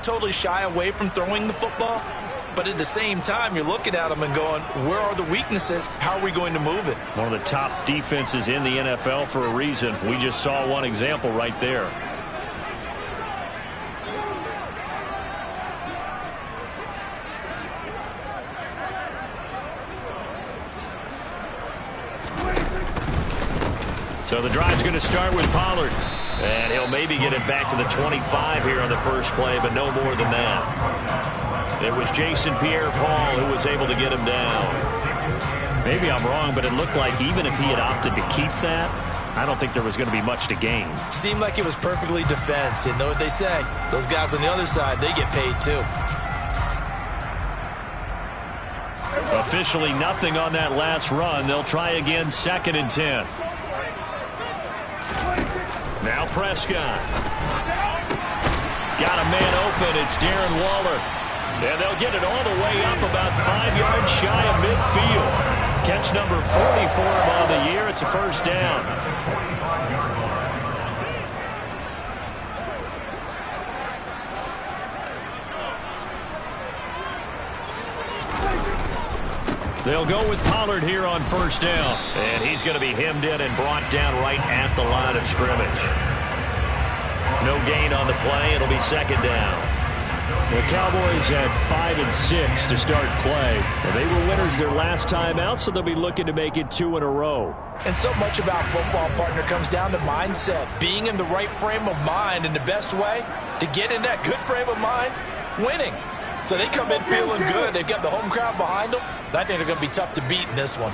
totally shy away from throwing the football, but at the same time, you're looking at them and going, where are the weaknesses? How are we going to move it? One of the top defenses in the NFL for a reason. We just saw one example right there. So the drive's going to start with Pollard. And he'll maybe get it back to the 25 here on the first play, but no more than that. It was Jason Pierre-Paul who was able to get him down. Maybe I'm wrong, but it looked like even if he had opted to keep that, I don't think there was going to be much to gain. Seemed like it was perfectly defense. You know what they say? Those guys on the other side, they get paid too. Officially nothing on that last run. They'll try again, 2nd and 10. Now Prescott. Got a man open. It's Darren Waller. And they'll get it all the way up about 5 yards shy of midfield. Catch number 40 for him on the year. It's a first down. They'll go with Pollard here on first down. And he's going to be hemmed in and brought down right at the line of scrimmage. No gain on the play. It'll be 2nd down. The Cowboys had 5 and 6 to start play. And they were winners their last time out, so they'll be looking to make it 2 in a row. And so much about football, partner, comes down to mindset. Being in the right frame of mind, and the best way to get in that good frame of mind, winning. So they come in feeling good. They've got the home crowd behind them. And I think they're going to be tough to beat in this one.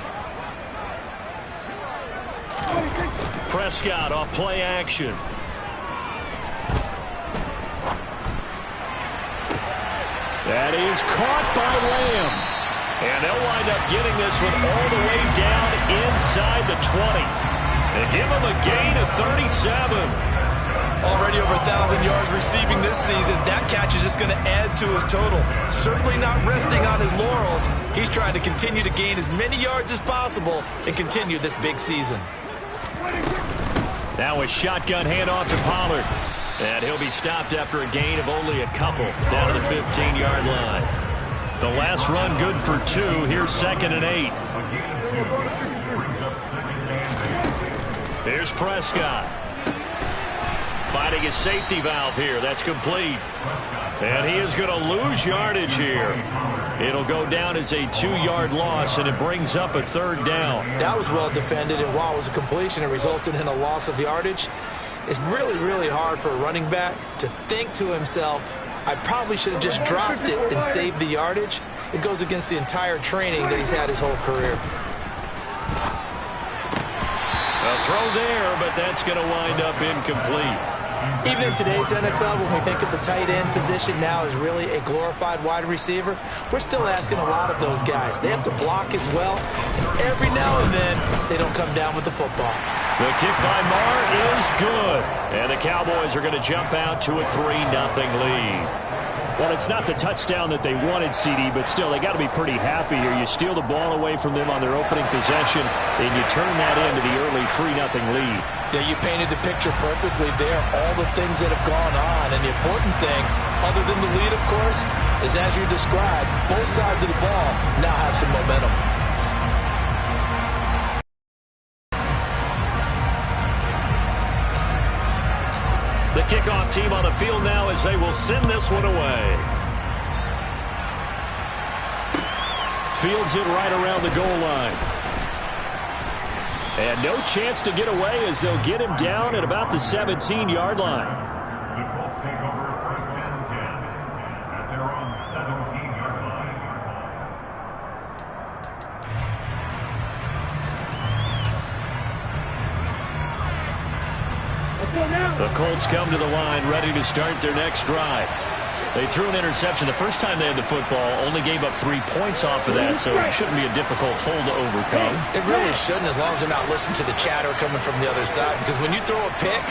Prescott off play action. That is caught by Lamb. And they'll wind up getting this one all the way down inside the 20. They give him a gain of 37. Already over 1,000 yards receiving this season. That catch is just going to add to his total. Certainly not resting on his laurels. He's trying to continue to gain as many yards as possible and continue this big season. Now a shotgun handoff to Pollard. And he'll be stopped after a gain of only a couple down to the 15-yard line. The last run good for 2. Here's 2nd and 8. Here's Prescott. Finding his safety valve here. That's complete. And he is going to lose yardage here. It'll go down as a 2-yard loss, and it brings up a 3rd down. That was well defended, and while it was a completion, it resulted in a loss of yardage. It's really, really hard for a running back to think to himself, I probably should have just dropped it and saved the yardage. It goes against the entire training that he's had his whole career. A throw there, but that's going to wind up incomplete. Even in today's NFL, when we think of the tight end position now as really a glorified wide receiver, we're still asking a lot of those guys. They have to block as well, and every now and then they don't come down with the football. The kick by Marr is good, and the Cowboys are going to jump out to a 3-0 lead. Well, it's not the touchdown that they wanted, CD, but still, they got to be pretty happy here. You steal the ball away from them on their opening possession, and you turn that into the early 3-0 lead. Yeah, you painted the picture perfectly there, all the things that have gone on. And the important thing, other than the lead, of course, is as you described, both sides of the ball now have some momentum. The kickoff team on the field now as they will send this one away. Fields it right around the goal line. And no chance to get away as they'll get him down at about the 17-yard line. The Colts take over 1st and 10 at their own 17-yard line. The Colts come to the line ready to start their next drive. They threw an interception the first time they had the football, only gave up 3 points off of that, so it shouldn't be a difficult hole to overcome. It really shouldn't, as long as they're not listening to the chatter coming from the other side, because when you throw a pick,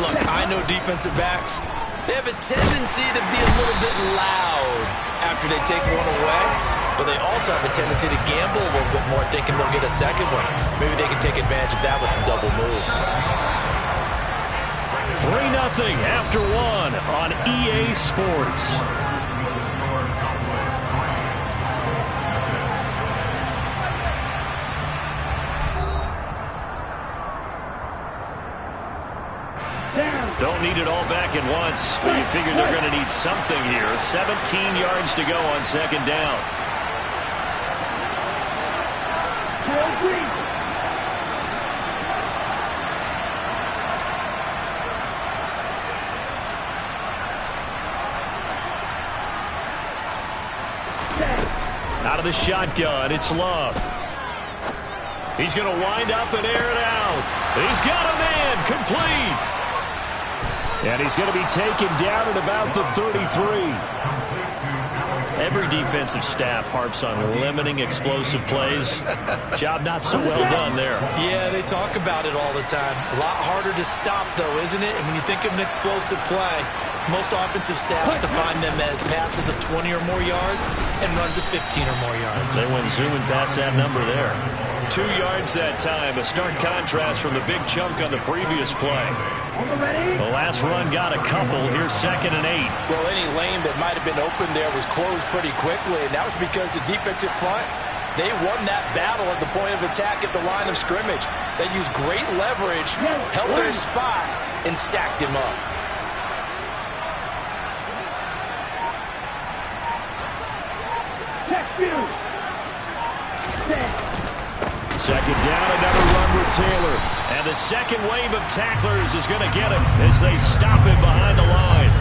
look, I know defensive backs, they have a tendency to be a little bit loud after they take one away, but they also have a tendency to gamble a little bit more, thinking they'll get a second one. Maybe they can take advantage of that with some double moves. 3-0 after one on EA Sports. Don't need it all back at once, but you figure they're going to need something here. 17 yards to go on second down. Out of the shotgun, it's Love. He's going to wind up and air it out. He's got a man, complete. And he's going to be taken down at about the 33. Every defensive staff harps on limiting explosive plays. Job not so well done there. Yeah, they talk about it all the time. A lot harder to stop, though, isn't it? And when you think of an explosive play, most offensive staffs define them as passes of 20 or more yards and runs of 15 or more yards. They went zooming past that number there. 2 yards that time, a stark contrast from the big chunk on the previous play. The last run got a couple. Here's 2nd and 8. Well, any lane that might have been open there was closed pretty quickly, and that was because the defensive front, they won that battle at the point of attack at the line of scrimmage. They used great leverage, held their spot, and stacked him up. Second down, another run with Taylor. And the second wave of tacklers is going to get him as they stop him behind the line.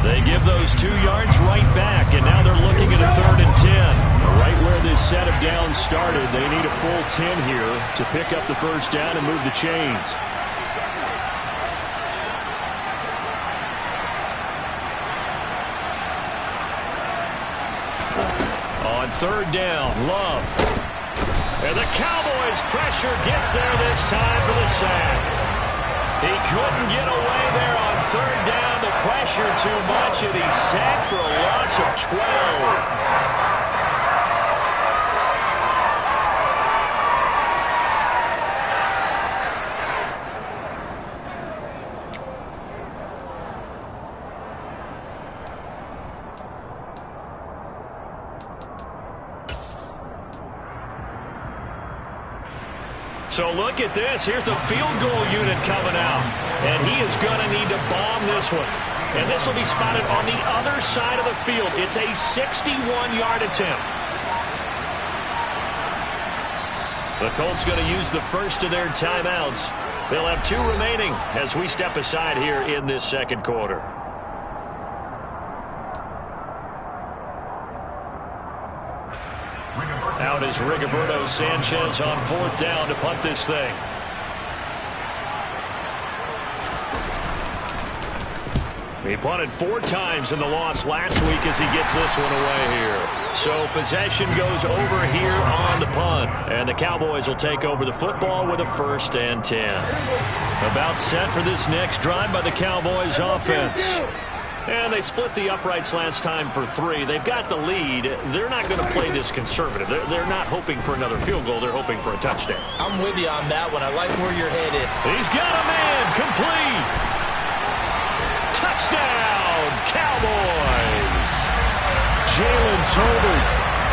They give those 2 yards right back, and now they're looking at a 3rd and 10. Right where this set of downs started, they need a full 10 here to pick up the first down and move the chains. On 3rd down, Love. And the Cowboys' pressure gets there this time for the sack. He couldn't get away there on 3rd down. The pressure too much, and he's sacked for a loss of 12. So look at this. Here's the field goal unit coming out. And he is going to need to bomb this one. And this will be spotted on the other side of the field. It's a 61-yard attempt. The Colts going to use the first of their timeouts. They'll have 2 remaining as we step aside here in this second quarter. Out is Rigoberto Sanchez on 4th down to punt this thing. He punted 4 times in the loss last week as he gets this one away here. So possession goes over here on the punt. And the Cowboys will take over the football with a 1st and 10. About set for this next drive by the Cowboys offense. And they split the uprights last time for 3. They've got the lead. They're not going to play this conservative. They're not hoping for another field goal. They're hoping for a touchdown. I'm with you on that one. I like where you're headed. He's got a man. Complete. Touchdown, Cowboys. Jalen Tolbert,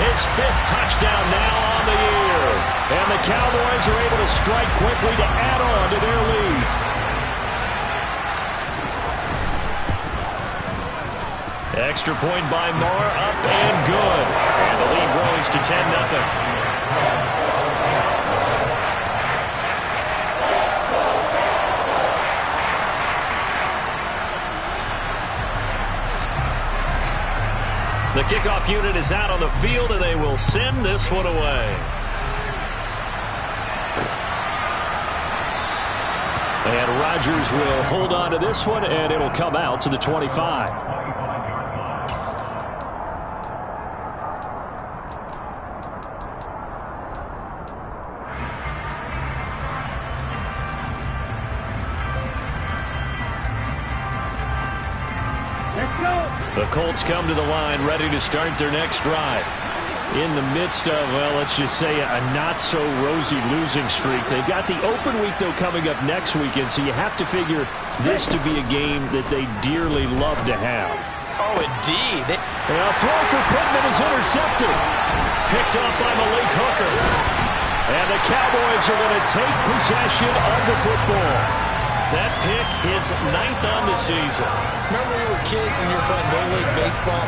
his 5th touchdown now on the year. And the Cowboys are able to strike quickly to add on to their lead. Extra point by Moore, up and good. And the lead grows to 10-0. The kickoff unit is out on the field, and they will send this one away. And Rodgers will hold on to this one, and it'll come out to the 25. The Colts come to the line ready to start their next drive. in the midst of, well, let's just say a not-so-rosy losing streak. They've got the open week, though, coming up next weekend, so you have to figure this to be a game that they dearly love to have. Oh, indeed. And a throw for Pittman is intercepted. Picked up by Malik Hooker. And the Cowboys are going to take possession of the football. That pick is 9th on the season. Remember we were kids and you were playing Little League baseball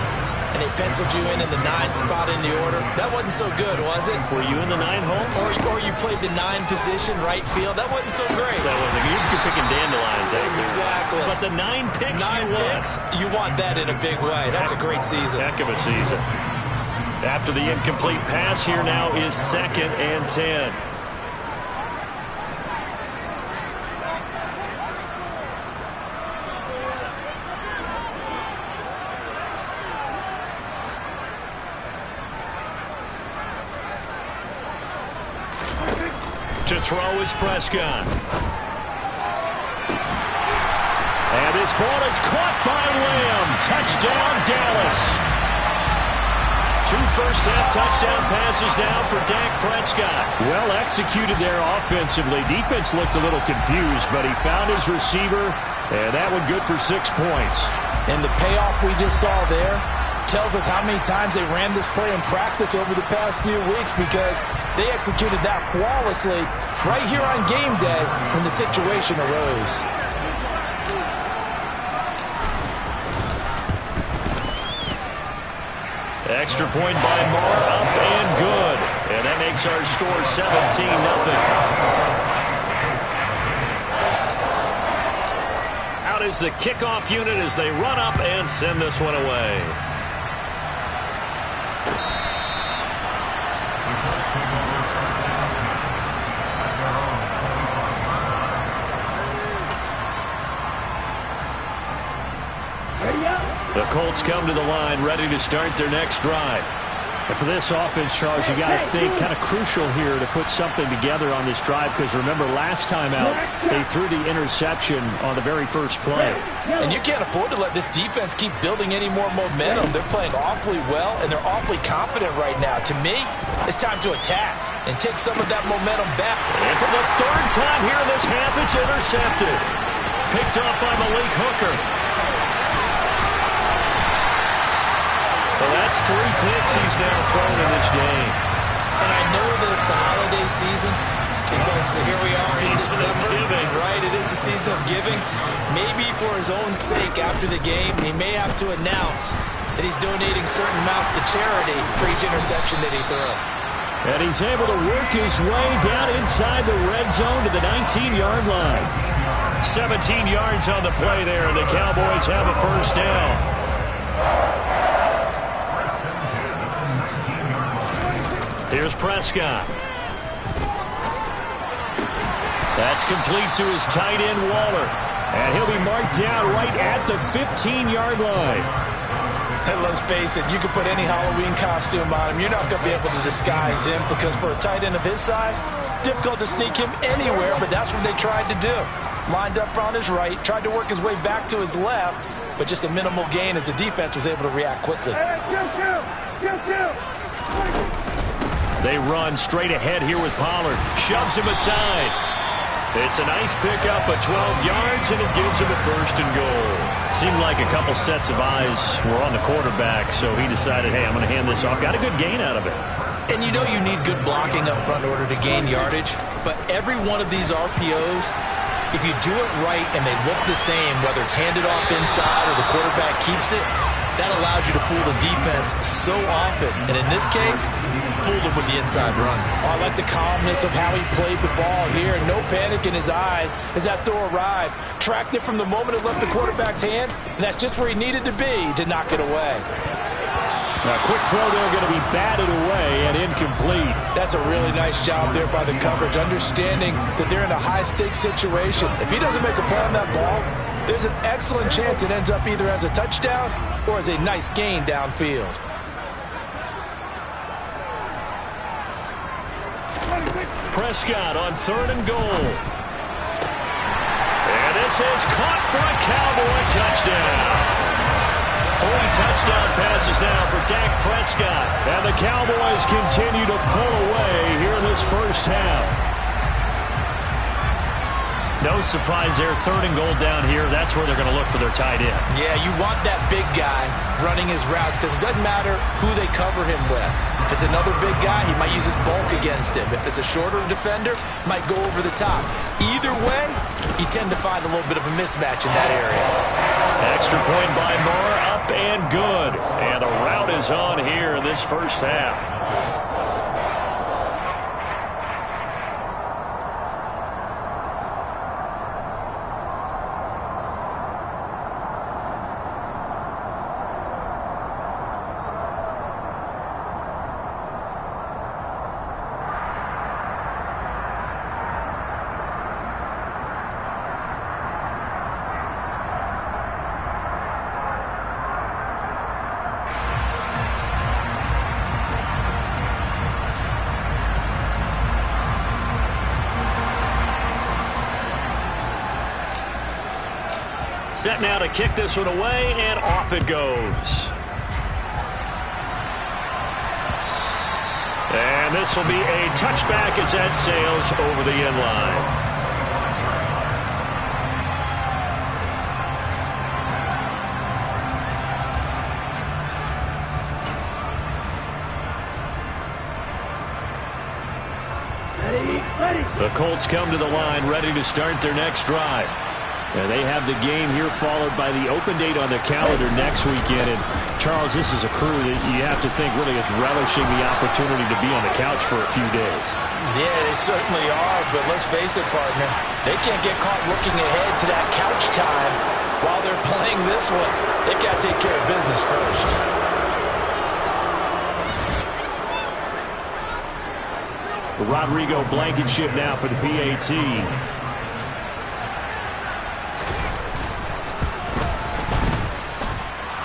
and they penciled you in the 9 spot in the order? That wasn't so good, was it? Were you in the 9 hole? Or you played the 9 position, right field? That wasn't so great. That wasn't good. You're picking dandelions out there. Exactly. But the 9 picks 9 picks, you want that in a big way. That's a great season. Heck of a season. After the incomplete pass, here now is 2nd and 10. To throw is Prescott. And this ball is caught by Lamb. Touchdown, Dallas. 2 first-half touchdown passes now for Dak Prescott. Well executed there offensively. Defense looked a little confused, but he found his receiver, and that one good for 6 points. And the payoff we just saw there tells us how many times they ran this play in practice over the past few weeks, because they executed that flawlessly right here on game day when the situation arose. Extra point by Moore, up and good. And that makes our score 17-0. Out is the kickoff unit as they run up and send this one away. The Colts come to the line, ready to start their next drive. And for this offense, Charles, you got to think kind of crucial here to put something together on this drive, because remember, last time out, they threw the interception on the very first play. And you can't afford to let this defense keep building any more momentum. They're playing awfully well, and they're awfully confident right now. To me, it's time to attack and take some of that momentum back. And for the 3rd time here in this half, it's intercepted. Picked up by Malik Hooker. Well, that's 3 picks he's now thrown in this game. And I know this, the holiday season, because here we are in December. Right, it is the season of giving. Maybe for his own sake after the game, he may have to announce that he's donating certain amounts to charity for each interception that he threw. And he's able to work his way down inside the red zone to the 19-yard line. 17 yards on the play there, and the Cowboys have a first down. Here's Prescott. That's complete to his tight end, Waller. And he'll be marked down right at the 15-yard line. And let's face it, you can put any Halloween costume on him. You're not going to be able to disguise him, because for a tight end of his size, difficult to sneak him anywhere, but that's what they tried to do. Lined up on his right, tried to work his way back to his left, but just a minimal gain as the defense was able to react quickly. They run straight ahead here with Pollard. Shoves him aside. It's a nice pickup of 12 yards, and it gives him a 1st and goal. Seemed like a couple sets of eyes were on the quarterback, so he decided, hey, I'm going to hand this off. Got a good gain out of it. And you know you need good blocking up front in order to gain yardage, but every one of these RPOs, if you do it right and they look the same, whether it's handed off inside or the quarterback keeps it, that allows you to fool the defense so often. And in this case, fooled him with the inside run. I like the calmness of how he played the ball here. No panic in his eyes as that throw arrived. Tracked it from the moment it left the quarterback's hand, and that's just where he needed to be to knock it away. Now, quick throw there, going to be batted away and incomplete. That's a really nice job there by the coverage, understanding that they're in a high-stakes situation. If he doesn't make a play on that ball, there's an excellent chance it ends up either as a touchdown or as a nice gain downfield. Prescott on 3rd and goal. And this is caught for a Cowboy touchdown. 3 touchdown passes now for Dak Prescott. Prescott. And the Cowboys continue to pull away here in this first half. No surprise there. 3rd and goal down here. That's where they're going to look for their tight end. Yeah, you want that big guy running his routes because it doesn't matter who they cover him with. If it's another big guy, he might use his bulk against him. If it's a shorter defender, might go over the top. Either way, you tend to find a little bit of a mismatch in that area. Extra point by Moore, up and good. And the route is on here in this first half. Set now to kick this one away, and off it goes. And this will be a touchback as that sails over the end line. The Colts come to the line ready to start their next drive. And they have the game here followed by the open date on the calendar next weekend. And, Charles, this is a crew that you have to think really is relishing the opportunity to be on the couch for a few days. Yeah, they certainly are, but let's face it, partner. They can't get caught looking ahead to that couch time while they're playing this one. They've got to take care of business first. Rodrigo Blankenship now for the PAT.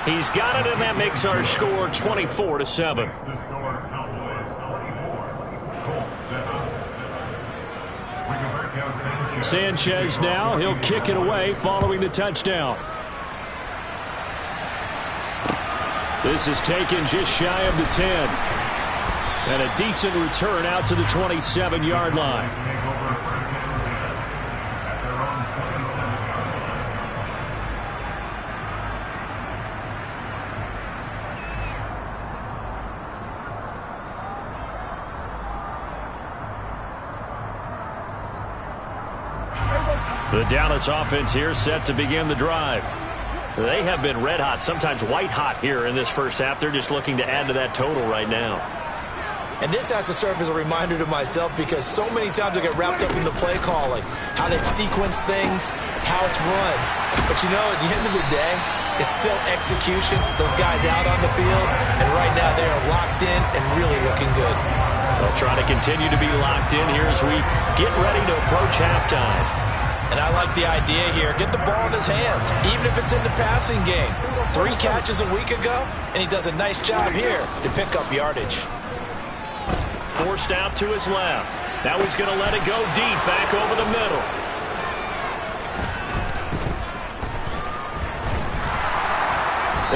He's got it, and that makes our score 24-7. The score, Cowboys 24, Colts 7. We convert to Sanchez now. He'll kick it away following the touchdown. This is taken just shy of the 10. And a decent return out to the 27-yard line. The Dallas offense here set to begin the drive. They have been red hot, sometimes white hot here in this first half. They're just looking to add to that total right now. And this has to serve as a reminder to myself because so many times I get wrapped up in the play calling, how they sequence things, how it's run. But you know, at the end of the day, it's still execution. Those guys out on the field, and right now they are locked in and really looking good. They'll try to continue to be locked in here as we get ready to approach halftime. And I like the idea here. Get the ball in his hands, even if it's in the passing game. 3 catches a week ago, and he does a nice job here to pick up yardage. Forced out to his left. Now he's going to let it go deep back over the middle.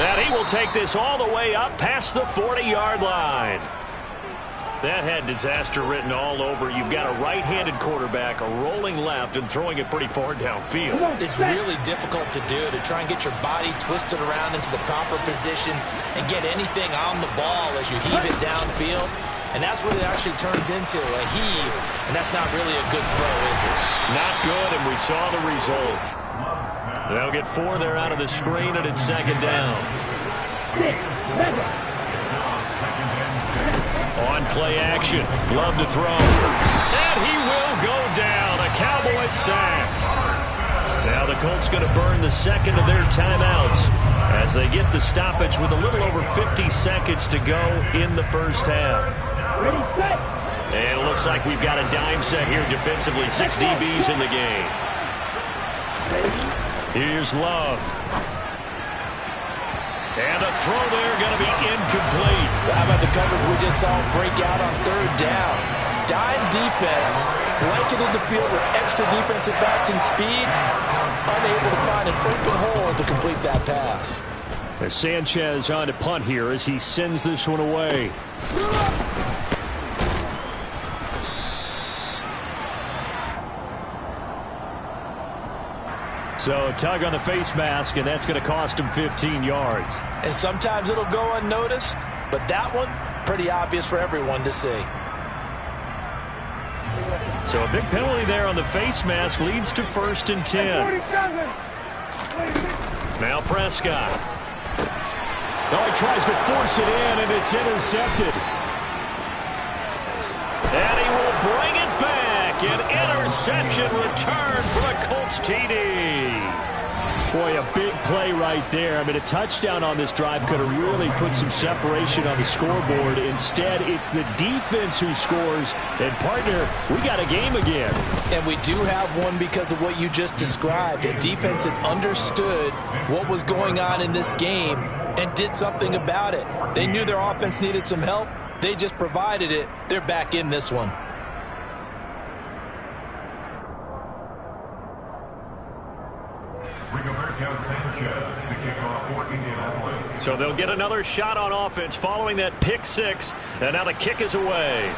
And he will take this all the way up past the 40-yard line. That had disaster written all over. You've got a right-handed quarterback, a rolling left, and throwing it pretty far downfield. It's really difficult to do, to try and get your body twisted around into the proper position and get anything on the ball as you heave it downfield. And that's what it actually turns into, a heave. And that's not really a good throw, is it? Not good, and we saw the result. They'll get 4 there out of the screen, and it's second down. On play action, Love to throw. And he will go down. A Cowboys sack. Now the Colts going to burn the second of their timeouts as they get the stoppage with a little over 50 seconds to go in the first half. And it looks like we've got a dime set here defensively. 6 DBs in the game. Here's Love. And a throw there going to be incomplete. How about the coverage we just saw break out on 3rd down? Dime defense, blanketed the field with extra defensive backs and speed, unable to find an open hole to complete that pass. As Sanchez on to punt here as he sends this one away. So tug on the face mask, and that's going to cost him 15 yards. And sometimes it'll go unnoticed, but that one, pretty obvious for everyone to see. So a big penalty there on the face mask leads to 1st and 10. Now Prescott. Oh, he tries to force it in, and it's intercepted. And he will bring it back. An interception return for the Colts TD. Boy, a big play right there. I mean, a touchdown on this drive could have really put some separation on the scoreboard. Instead, it's the defense who scores. And, partner, we got a game again. And we do have one because of what you just described. A defense that understood what was going on in this game and did something about it. They knew their offense needed some help. They just provided it. They're back in this one. So they'll get another shot on offense following that pick six. And now the kick is away.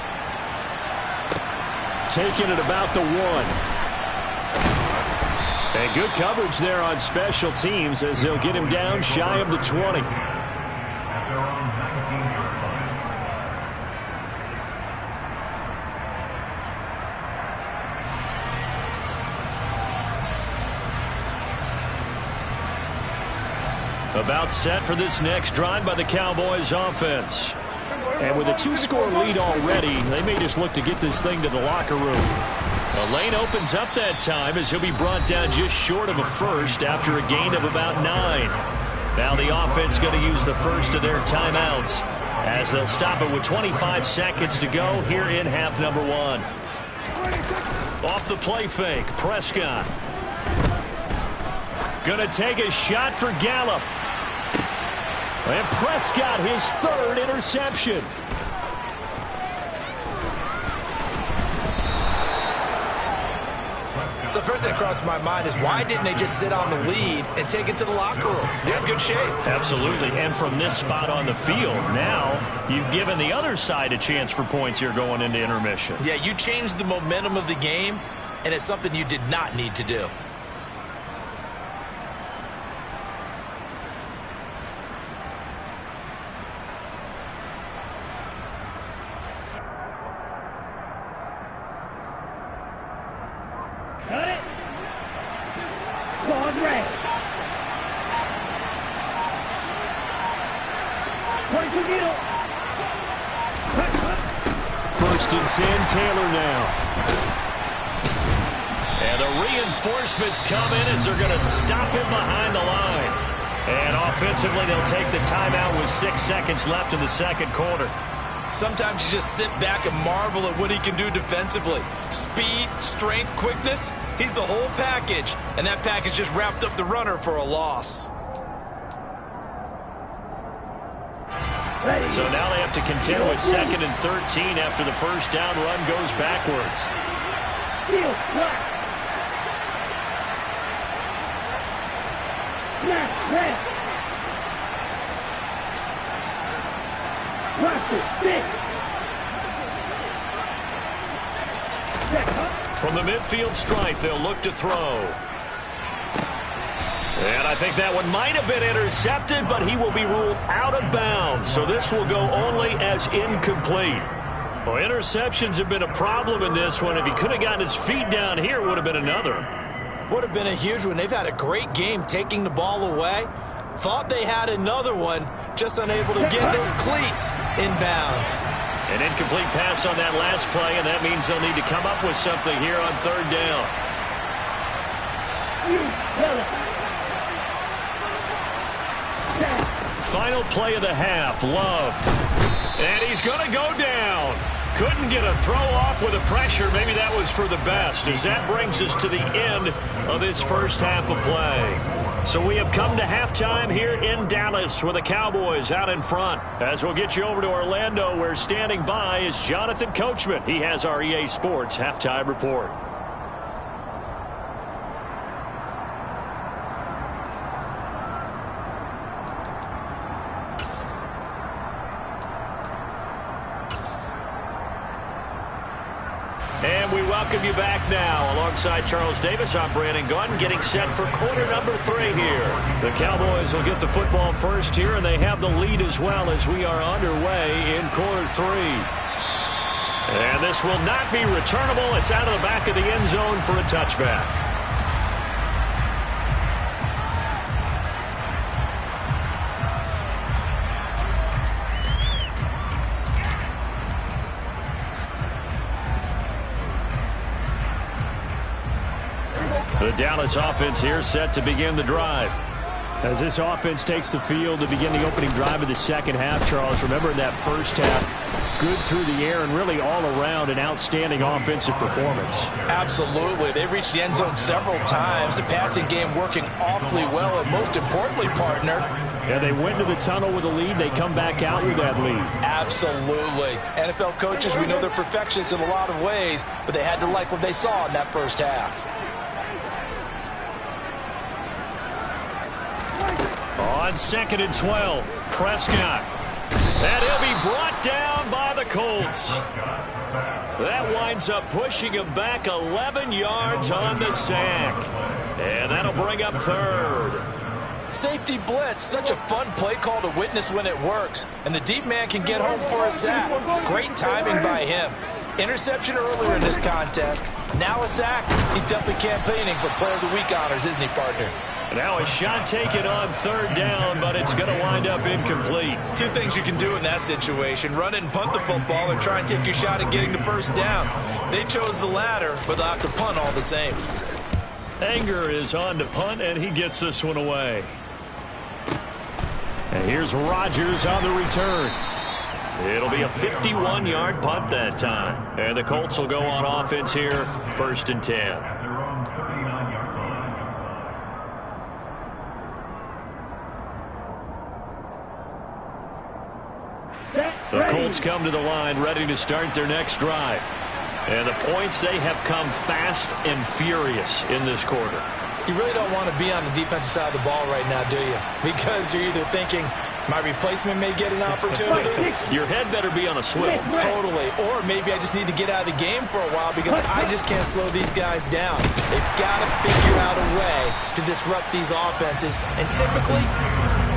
Taking it about the 1. And good coverage there on special teams as they'll get him down shy of the 20. At their own 19-yard line. About set for this next drive by the Cowboys offense. And with a 2-score lead already, they may just look to get this thing to the locker room. A lane opens up that time as he'll be brought down just short of a first after a gain of about 9. Now the offense going to use the first of their timeouts as they'll stop it with 25 seconds to go here in half number 1. Off the play fake, Prescott. Gonna take a shot for Gallup. And Prescott, his 3rd interception. So first thing that crossed my mind is why didn't they just sit on the lead and take it to the locker room? They're in good shape. Absolutely, and from this spot on the field, now you've given the other side a chance for points here going into intermission. Yeah, you changed the momentum of the game, and it's something you did not need to do. Cut it. Guard right. Point to middle. 1st and 10, Taylor now. And the reinforcements come in as they're going to stop him behind the line. And offensively, they'll take the timeout with 6 seconds left in the second quarter. Sometimes you just sit back and marvel at what he can do defensively. Speed, strength, quickness, he's the whole package. And that package just wrapped up the runner for a loss. So now they have to contend with 2nd and 13 after the first down run goes backwards. From the midfield stripe, they'll look to throw. And I think that one might have been intercepted, but he will be ruled out of bounds. So this will go only as incomplete. Well, interceptions have been a problem in this one. If he could have gotten his feet down here, it would have been another. Would have been a huge one. They've had a great game taking the ball away. Thought they had another one, just unable to get those cleats in bounds. An incomplete pass on that last play, and that means they'll need to come up with something here on 3rd down. Final play of the half, Love. And he's going to go down. Couldn't get a throw off with the pressure. Maybe that was for the best, as that brings us to the end of this first half of play. So we have come to halftime here in Dallas with the Cowboys out in front. As we'll get you over to Orlando, where standing by is Jonathan Coachman. He has our EA Sports halftime report. welcome you back now. Alongside Charles Davis, I'm Brandon Gaudin, getting set for quarter number 3 here. The Cowboys will get the football first here, and they have the lead as well as we are underway in quarter 3. And this will not be returnable. It's out of the back of the end zone for a touchback. The Dallas offense here set to begin the drive. As this offense takes the field to begin the opening drive of the second half, Charles, remember in that first half, good through the air and really all around an outstanding offensive performance. Absolutely. They reached the end zone several times. The passing game working awfully well, and most importantly, partner, yeah, they went to the tunnel with a lead. They come back out with that lead. Absolutely. NFL coaches, we know they're perfectionists in a lot of ways, but they had to like what they saw in that first half. On 2nd and 12, Prescott. And he'll be brought down by the Colts. That winds up pushing him back 11 yards on the sack. And that'll bring up 3rd. Safety blitz, such a fun play call to witness when it works. And the deep man can get home for a sack. Great timing by him. Interception earlier in this contest. Now a sack. He's definitely campaigning for Player of the Week honors, isn't he, partner? Now a shot taken on 3rd down, but it's going to wind up incomplete. 2 things you can do in that situation: run it and punt the football, or try and take your shot at getting the first down. They chose the latter, but they'll have to punt all the same. Anger is on to punt, and he gets this one away. And here's Rodgers on the return. It'll be a 51-yard punt that time. And the Colts will go on offense here, 1st and 10. The Colts come to the line ready to start their next drive. And the points, they have come fast and furious in this quarter. You really don't want to be on the defensive side of the ball right now, do you? Because you're either thinking, my replacement may get an opportunity. Your head better be on a swivel. Totally. Or maybe I just need to get out of the game for a while because I just can't slow these guys down. They've got to figure out a way to disrupt these offenses. And typically,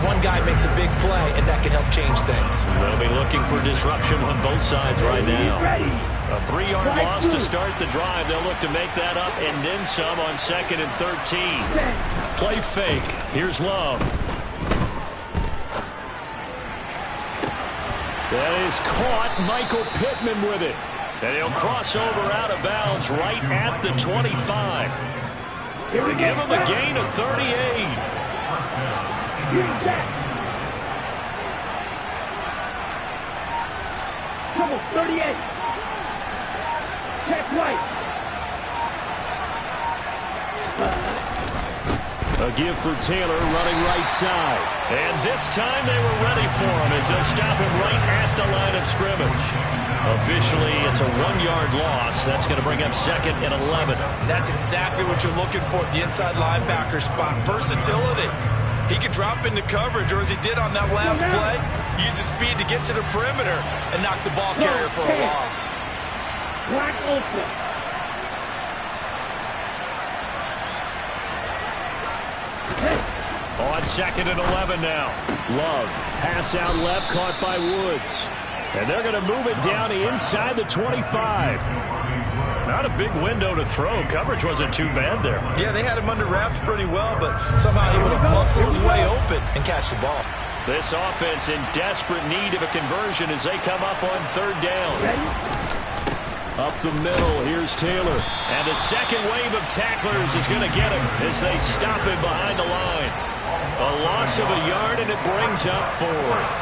one guy makes a big play, and that can help change things. They'll be looking for disruption on both sides right now. A 3-yard loss to start the drive. They'll look to make that up and then some on 2nd and 13. Play fake. Here's Love. That is caught. Michael Pittman with it. And he'll cross over out of bounds right at the 25. Give him a gain of 38. Trouble 38. Check right. A give for Taylor running right side. And this time they were ready for him as they'll stop him right at the line of scrimmage. Officially, it's a 1-yard loss. That's going to bring up 2nd and 11. That's exactly what you're looking for at the inside linebacker spot. Versatility. He can drop into coverage, or as he did on that last play, use his speed to get to the perimeter and knock the ball carrier for a loss. Black open. On 2nd and 11 now. Love. Pass out left, caught by Woods. And they're going to move it down inside the 25. Not a big window to throw. Coverage wasn't too bad there. Yeah, they had him under wraps pretty well, but somehow able to muscle his way open and catch the ball. This offense in desperate need of a conversion as they come up on 3rd down. Up the middle, here's Taylor. And a second wave of tacklers is going to get him as they stop him behind the line. A loss of a yard, and it brings up 4th.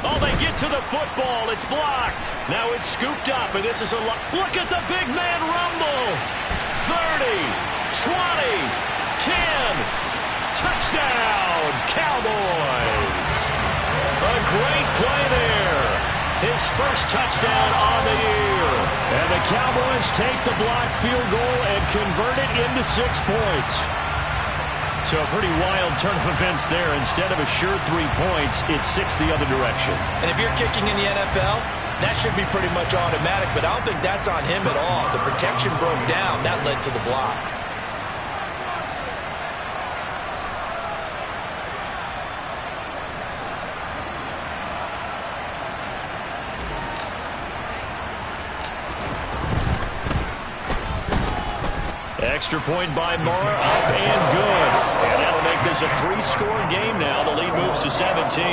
Oh, they get to the football. It's blocked. Now it's scooped up, and this is a look at the big man rumble. 30, 20, 10. Touchdown, Cowboys. A great play there. His first touchdown on the year. And the Cowboys take the blocked field goal and convert it into 6 points. So a pretty wild turn of events there. Instead of a sure 3 points, it's 6 the other direction. And if you're kicking in the NFL, that should be pretty much automatic, but I don't think that's on him at all. The protection broke down. That led to the block. Extra point by Moore, up and good. And that'll make this a 3-score game now. The lead moves to 17.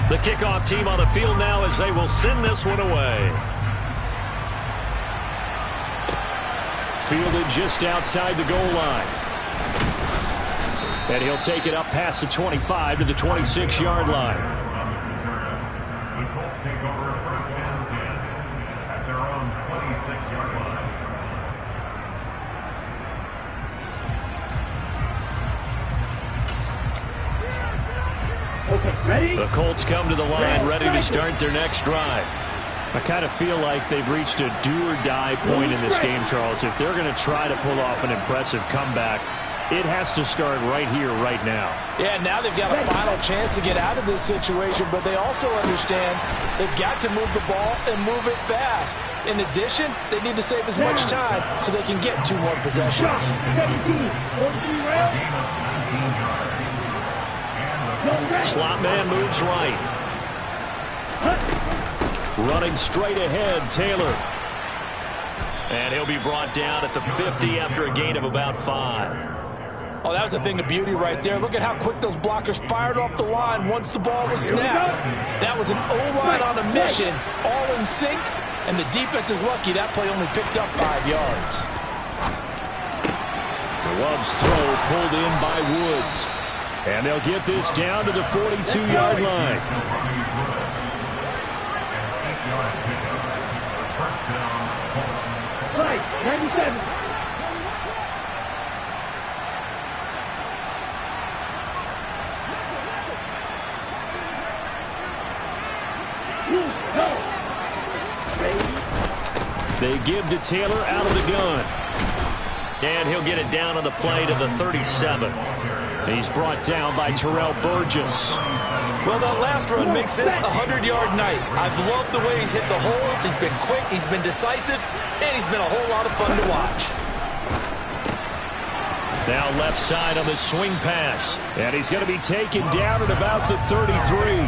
The kickoff team on the field now as they will send this one away. Fielded just outside the goal line. And he'll take it up past the 25 to the 26-yard line. The Colts take over first and 10 at their own 26-yard line. Okay, ready? The Colts come to the line ready to start their next drive. I kind of feel like they've reached a do-or-die point in this game, Charles. If they're going to try to pull off an impressive comeback, it has to start right here, right now. Yeah, now they've got a final chance to get out of this situation, but they also understand they've got to move the ball and move it fast. In addition, they need to save as much time so they can get 2 more possessions. 17, 43 rounds. Slot man moves right. Running straight ahead, Taylor. And he'll be brought down at the 50 after a gain of about 5. Oh, that was a thing of beauty right there. Look at how quick those blockers fired off the line once the ball was snapped. That was an O-line on a mission, all in sync, and the defense is lucky that play only picked up 5 yards. The Love's throw pulled in by Woods. And they'll get this down to the 42-yard line. Right, 97. They give to Taylor out of the gun. And he'll get it down on the play to the 37. He's brought down by Terrell Burgess. Well, that last run makes this a 100-yard night. I've loved the way he's hit the holes. He's been quick, he's been decisive, and he's been a whole lot of fun to watch. Now left side on the swing pass. And he's going to be taken down at about the 33.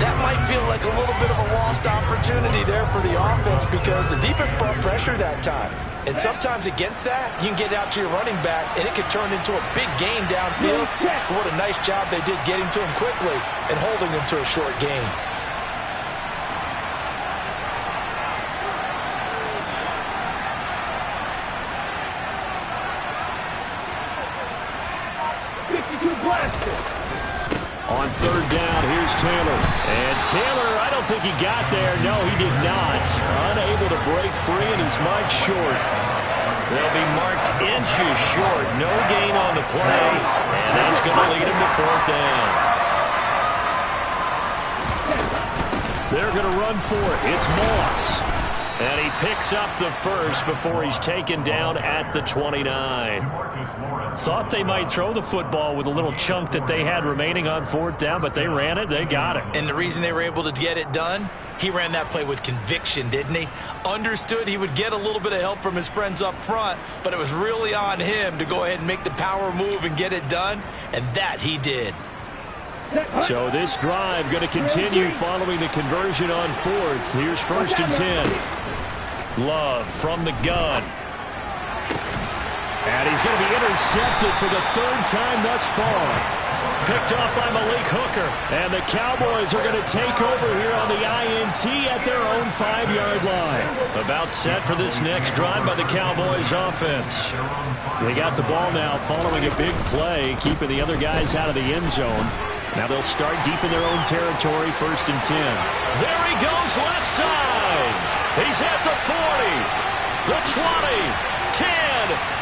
That might feel like a little bit of a lost opportunity there for the offense because the defense brought pressure that time. And sometimes against that, you can get out to your running back, and it could turn into a big gain downfield. But what a nice job they did getting to him quickly and holding him to a short gain. On third down, here's Taylor. And Taylor, I don't think he got there. No, he did not. Unable to break free, and he's marked short. They'll be marked inches short. No gain on the play, and that's going to lead him to fourth down. They're going to run for it. It's Moss. And he picks up the first before he's taken down at the 29. Thought they might throw the football with a little chunk that they had remaining on fourth down, but they ran it, they got it. And the reason they were able to get it done, he ran that play with conviction, didn't he? Understood he would get a little bit of help from his friends up front, but it was really on him to go ahead and make the power move and get it done, and that he did. So this drive going to continue following the conversion on fourth. Here's first and 10. Love from the gun. And he's going to be intercepted for the third time thus far. Picked off by Malik Hooker. And the Cowboys are going to take over here on the INT at their own 5-yard line. About set for this next drive by the Cowboys offense. They got the ball now following a big play, keeping the other guys out of the end zone. Now they'll start deep in their own territory, first and 10. There he goes left side. He's at the 40, the 20, 10.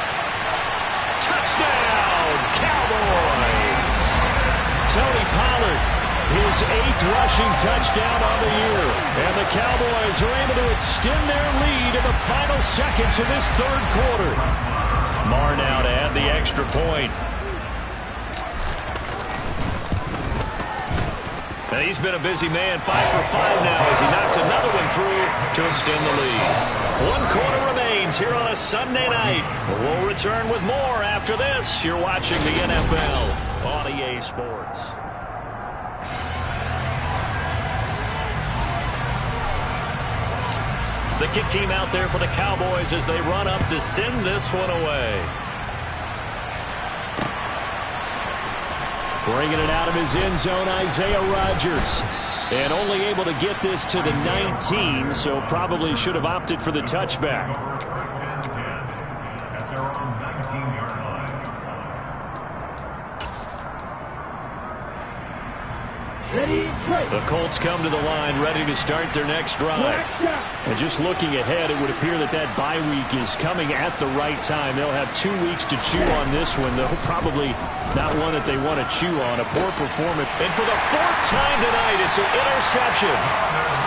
Touchdown, Cowboys. Tony his 8th rushing touchdown on the year. And the Cowboys are able to extend their lead in the final seconds of this third quarter. Marr now to add the extra point. And he's been a busy man, 5 for 5 now as he knocks another one through to extend the lead. 1 quarter remains here on a Sunday night. We'll return with more after this. You're watching the NFL on EA Sports. The kick team out there for the Cowboys as they run up to send this one away. Bringing it out of his end zone, Isaiah Rodgers. And only able to get this to the 19, so probably should have opted for the touchback. At their own 19-yard line. Ready, trade. The Colts come to the line ready to start their next drive. And just looking ahead, it would appear that that bye week is coming at the right time. They'll have 2 weeks to chew on this one, though probably not one that they want to chew on. A poor performance. And for the 4th time tonight, it's an interception.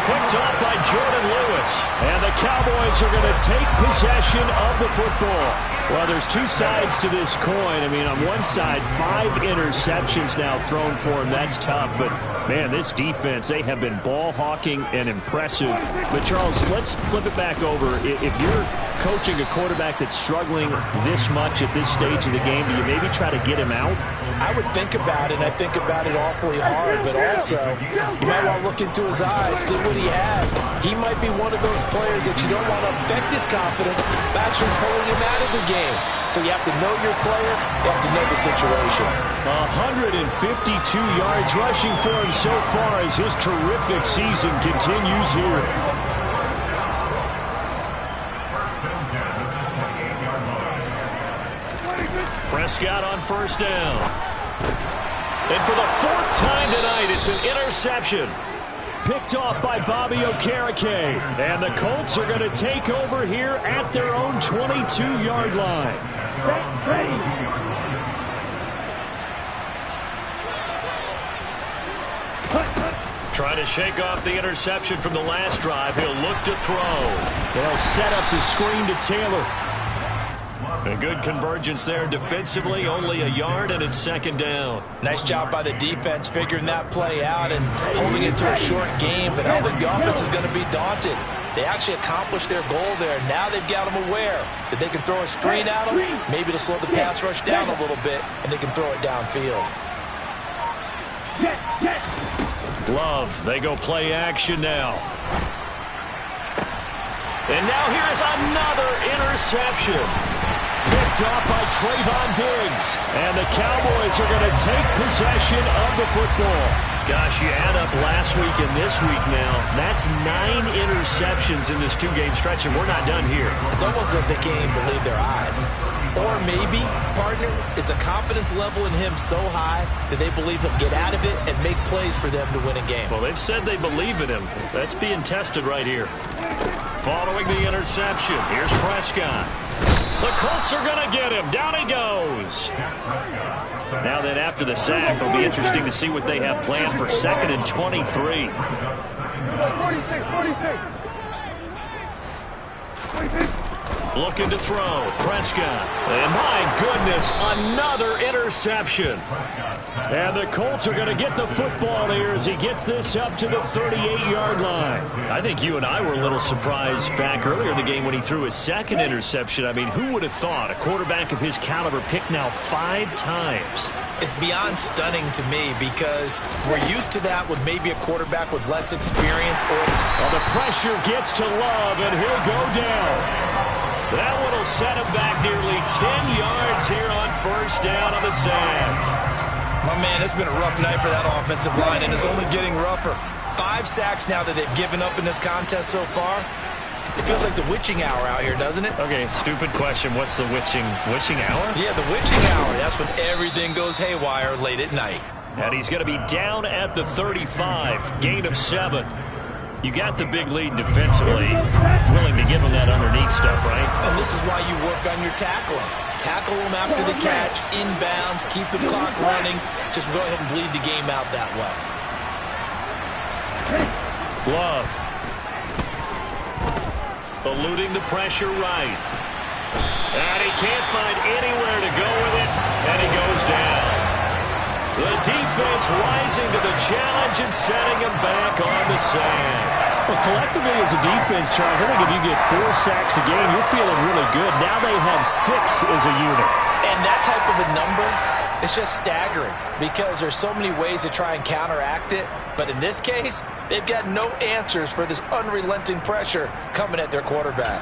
Picked off by Jordan Lewis. And the Cowboys are going to take possession of the football. Well, there's 2 sides to this coin. I mean, on one side, 5 interceptions now thrown for him. That's tough. But, man, this defense, they have been ball hawking and impressive. But, Charles, let's flip it back over. If you're coaching a quarterback that's struggling this much at this stage of the game, do you maybe try to get him out? I would think about it, and I think about it awfully hard, but also you might want to look into his eyes, see what he has. He might be one of those players that you don't want to affect his confidence by actually pulling him out of the game. So you have to know your player, you have to know the situation. 152 yards rushing for him so far as his terrific season continues here. Prescott on first down. And for the 4th time tonight, it's an interception. Picked off by Bobby Okereke. And the Colts are going to take over here at their own 22-yard line. Ready. Trying to shake off the interception from the last drive. He'll look to throw. They'll set up the screen to Taylor. A good convergence there defensively, only a yard, and it's 2nd down. Nice job by the defense figuring that play out and holding it to a short game, but I don't think the offense is going to be daunted. They actually accomplished their goal there. Now they've got them aware that they can throw a screen at them, maybe to slow the pass rush down a little bit, and they can throw it downfield. Love, they go play action now. And now here's another interception. Picked off by Trayvon Diggs. And the Cowboys are going to take possession of the football. Gosh, you add up last week and this week now. That's 9 interceptions in this 2-game stretch, and we're not done here. It's almost like they can't even believe their eyes. Or maybe, partner, is the confidence level in him so high that they believe he'll get out of it and make plays for them to win a game. Well, they've said they believe in him. That's being tested right here. Following the interception, here's Prescott. The Colts are going to get him. Down he goes. Now then, after the sack, it'll be interesting to see what they have planned for 2nd and 23. 46. Looking to throw. Prescott. And my goodness, another interception. And the Colts are going to get the football here as he gets this up to the 38-yard line. I think you and I were a little surprised back earlier in the game when he threw his 2nd interception. I mean, who would have thought a quarterback of his caliber picked now 5 times? It's beyond stunning to me because we're used to that with maybe a quarterback with less experience. Well, the pressure gets to Love, and he'll go down. That one will set him back nearly 10 yards here on first down on the sack. My man, it's been a rough night for that offensive line, and it's only getting rougher. 5 sacks now that they've given up in this contest so far. It feels like the witching hour out here, doesn't it? Okay, stupid question. What's the witching hour? Yeah, the witching hour. That's when everything goes haywire late at night. And he's going to be down at the 35. Gain of 7. You got the big lead defensively. Willing to give him that underneath stuff, right? And this is why you work on your tackling. Tackle them after the catch, inbounds, keep the clock running. Just go ahead and bleed the game out that way. Love. Eluding the pressure right. And he can't find anywhere to go with it, and he goes down. The defense rising to the challenge and setting him back on the sand. Well, collectively as a defense, Charles, I think if you get 4 sacks a game, you're feeling really good. Now they have 6 as a unit. And that type of a number, it's just staggering because there's so many ways to try and counteract it. But in this case, they've got no answers for this unrelenting pressure coming at their quarterback.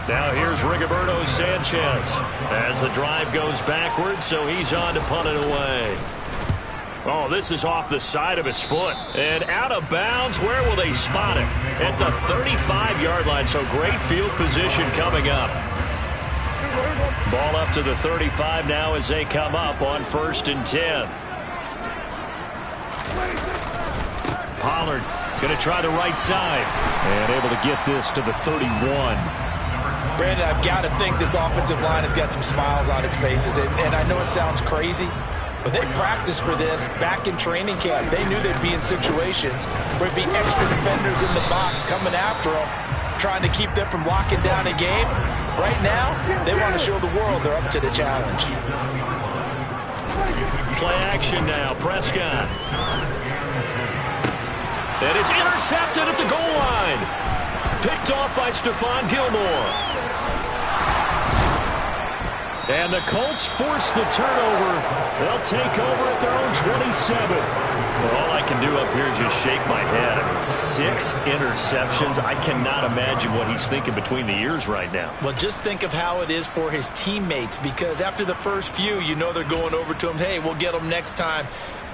Now here's Rigoberto Sanchez as the drive goes backwards, so he's on to punt it away. Oh, this is off the side of his foot. And out of bounds. Where will they spot it? At the 35-yard line, so great field position coming up. Ball up to the 35 now as they come up on 1st and 10. Pollard going to try the right side. And able to get this to the 31. Brandon, I've got to think this offensive line has got some smiles on its faces. And I know it sounds crazy, but they practiced for this back in training camp. They knew they'd be in situations where it'd be extra defenders in the box coming after them, trying to keep them from locking down a game. Right now, they want to show the world they're up to the challenge. Play action now. Prescott. And it's intercepted at the goal line. Picked off by Stephon Gilmore. And the Colts force the turnover. They'll take over at their own 27. Well, all I can do up here is just shake my head. I mean, 6 interceptions. I cannot imagine what he's thinking between the ears right now. Well, just think of how it is for his teammates, because after the first few, you know they're going over to him, hey, we'll get them next time.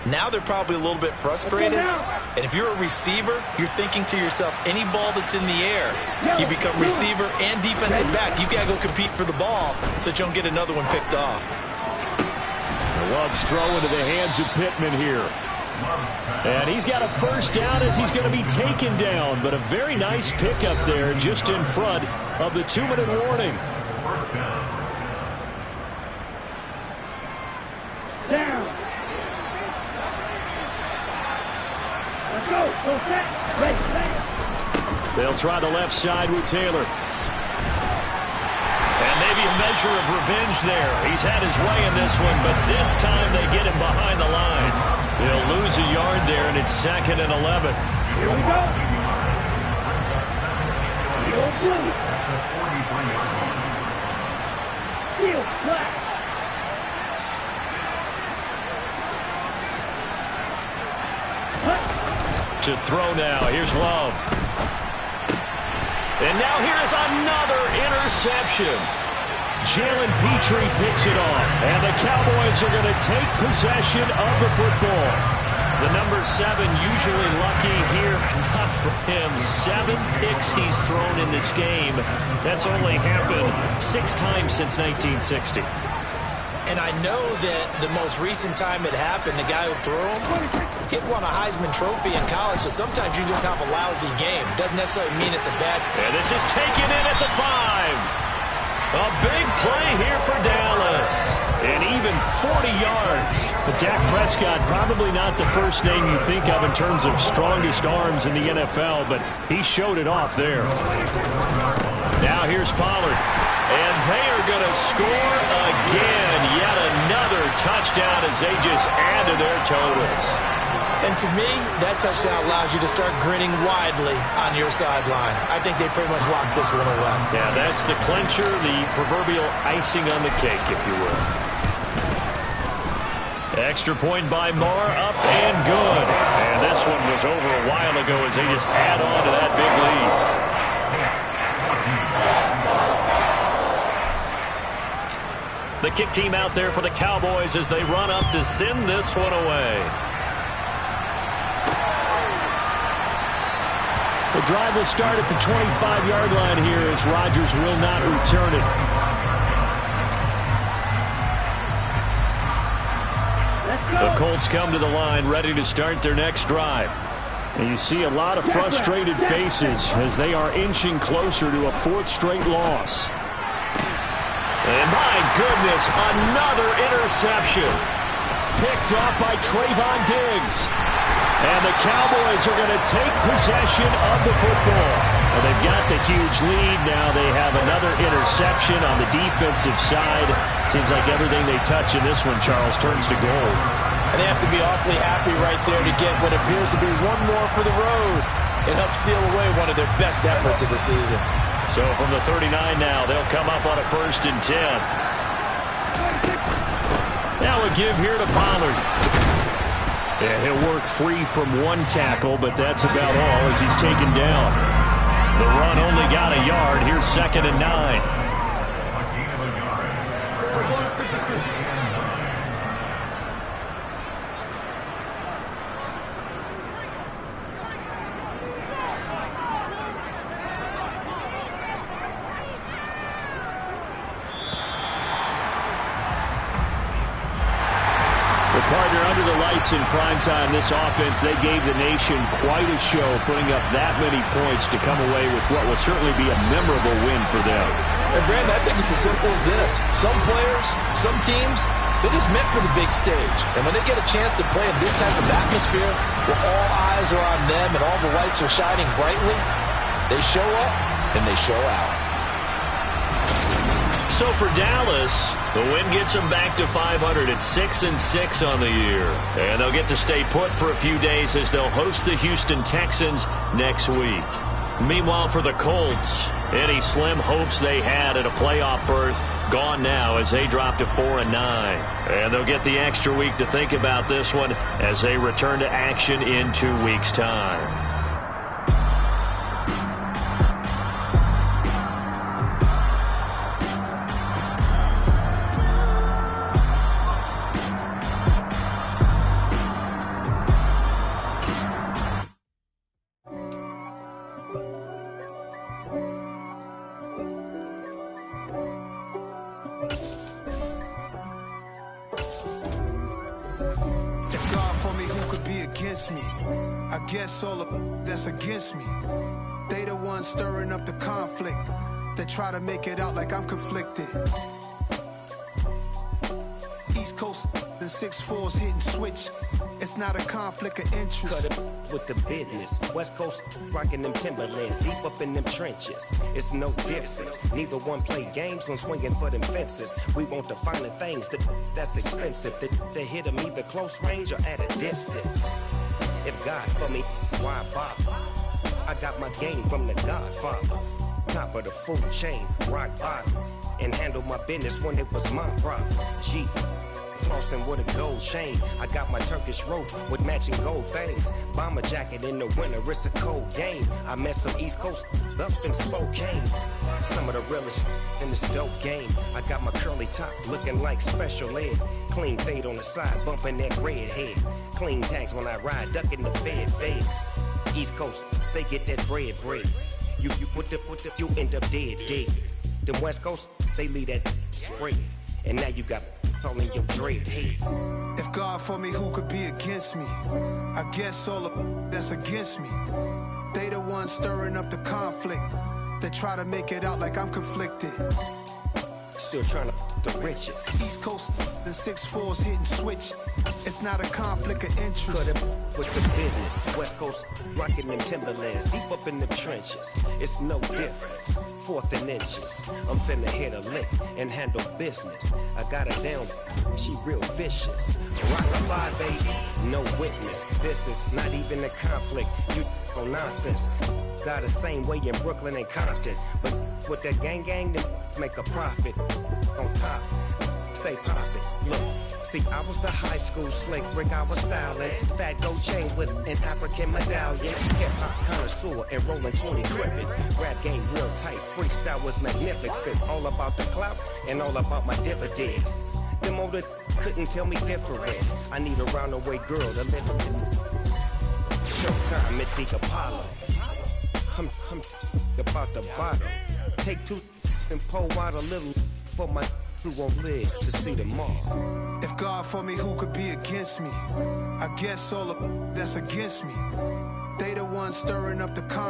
Now they're probably a little bit frustrated. And if you're a receiver, you're thinking to yourself, any ball that's in the air, you become receiver and defensive back. You've got to go compete for the ball so that you don't get another one picked off. Love's throw into the hands of Pittman here. And he's got a first down as he's going to be taken down. But a very nice pickup there just in front of the 2-minute warning. Down. Let's go. Go set. Ready. They'll try the left side with Taylor. And maybe a measure of revenge there. He's had his way in this one, but this time they get him behind the line. They'll lose a yard there, and it's 2nd and 11. Here we go. Go blue. Field flat. To throw now. Here's Love. And now here's another interception. Jalen Petrie picks it off. And the Cowboys are going to take possession of the football. The number 7 usually lucky here. Not for him. 7 picks he's thrown in this game. That's only happened 6 times since 1960. And I know that the most recent time it happened, the guy who threw him, he won a Heisman Trophy in college, so sometimes you just have a lousy game. Doesn't necessarily mean it's a bad. And this is taken in at the 5. A big play here for Dallas. And even 40 yards. But Dak Prescott, probably not the first name you think of in terms of strongest arms in the NFL, but he showed it off there. Now here's Pollard. And they are going to score again. Yet another touchdown as they just add to their totals. And to me, that touchdown allows you to start grinning widely on your sideline. I think they pretty much locked this one away. Yeah, that's the clincher, the proverbial icing on the cake, if you will. Extra point by Moore, up and good. And this one was over a while ago as they just add on to that big lead. The kick team out there for the Cowboys as they run up to send this one away. The drive will start at the 25-yard line here as Rodgers will not return it. The Colts come to the line ready to start their next drive. And you see a lot of frustrated faces as they are inching closer to a 4th straight loss. And my goodness, another interception. picked off by Trayvon Diggs. And the Cowboys are going to take possession of the football. Well, they've got the huge lead. Now they have another interception on the defensive side. Seems like everything they touch in this one, Charles, turns to gold. And they have to be awfully happy right there to get what appears to be one more for the road. It helps seal away one of their best efforts of the season. So from the 39 now, they'll come up on a 1st and 10. Now a give here to Pollard. Yeah, he'll work free from one tackle, but that's about all as he's taken down. The run only got a yard. Here's 2nd and 9. A gain of a yard. Second and 9. Partner, under the lights in primetime, this offense, they gave the nation quite a show, putting up that many points to come away with what will certainly be a memorable win for them. And Brandon, I think it's as simple as this. Some players, some teams, they're just meant for the big stage. And when they get a chance to play in this type of atmosphere, where all eyes are on them and all the lights are shining brightly, they show up and they show out. So for Dallas, the win gets them back to 500 at 6-6 on the year. And they'll get to stay put for a few days as they'll host the Houston Texans next week. Meanwhile, for the Colts, any slim hopes they had at a playoff berth gone now as they drop to 4-9. And they'll get the extra week to think about this one as they return to action in 2 weeks' time. I guess all of that's against me. They the ones stirring up the conflict. They try to make it out like I'm conflicted. East Coast, the 6'4's hitting switch. It's not a conflict of interest. Cut it with the business. West Coast rocking them Timberlands, deep up in them trenches. It's no difference. Neither one play games when swinging for them fences. We want the finer things that's expensive. They hit them either close range or at a distance. If God for me, why bother? I got my game from the Godfather. Top of the food chain, rock bottom. And handle my business when it was my problem. Jeep. Flossing with a gold chain. I got my Turkish rope with matching gold things. Bomber jacket in the winter, it's a cold game. I met some East Coast up in Spokane. Some of the realest in this dope game. I got my curly top looking like special ed. Clean fade on the side, bumping that red head. Clean tags when I ride, ducking the feds. East Coast, they get that bread. You you end up dead. Them West Coast, they leave that spray. And now you got all in your dread head. If God for me, who could be against me? I guess all of that's against me. They the ones stirring up the conflict. They try to make it out like I'm conflicted. Still trying to the riches. East Coast, the 6'4's hitting switch. It's not a conflict of interest. Cut it with the business. West Coast rocking them Timberlands, deep up in the trenches. It's no difference. 4th and inches. I'm finna hit a lick and handle business. I got her down, she real vicious. Rock a lie, baby, no witness. This is not even a conflict. You on nonsense. Got the same way in Brooklyn and Compton. But with that gang, then make a profit. On top, stay poppin'. Look, see, I was the high school slick Rick, I was styling. Fat gold chain with an African medallion. Hip-hop connoisseur and rolling 20 gripping. Rap game real tight, freestyle was magnificent. All about the clout and all about my dividends. Them older couldn't tell me different. I need a roundaway girl to live in. Showtime at the Apollo. I'm about the bottom. Take 2 and pour out a little for my who won't live to see tomorrow. If God for me, who could be against me? I guess all of that's against me. They the ones stirring up the conflict.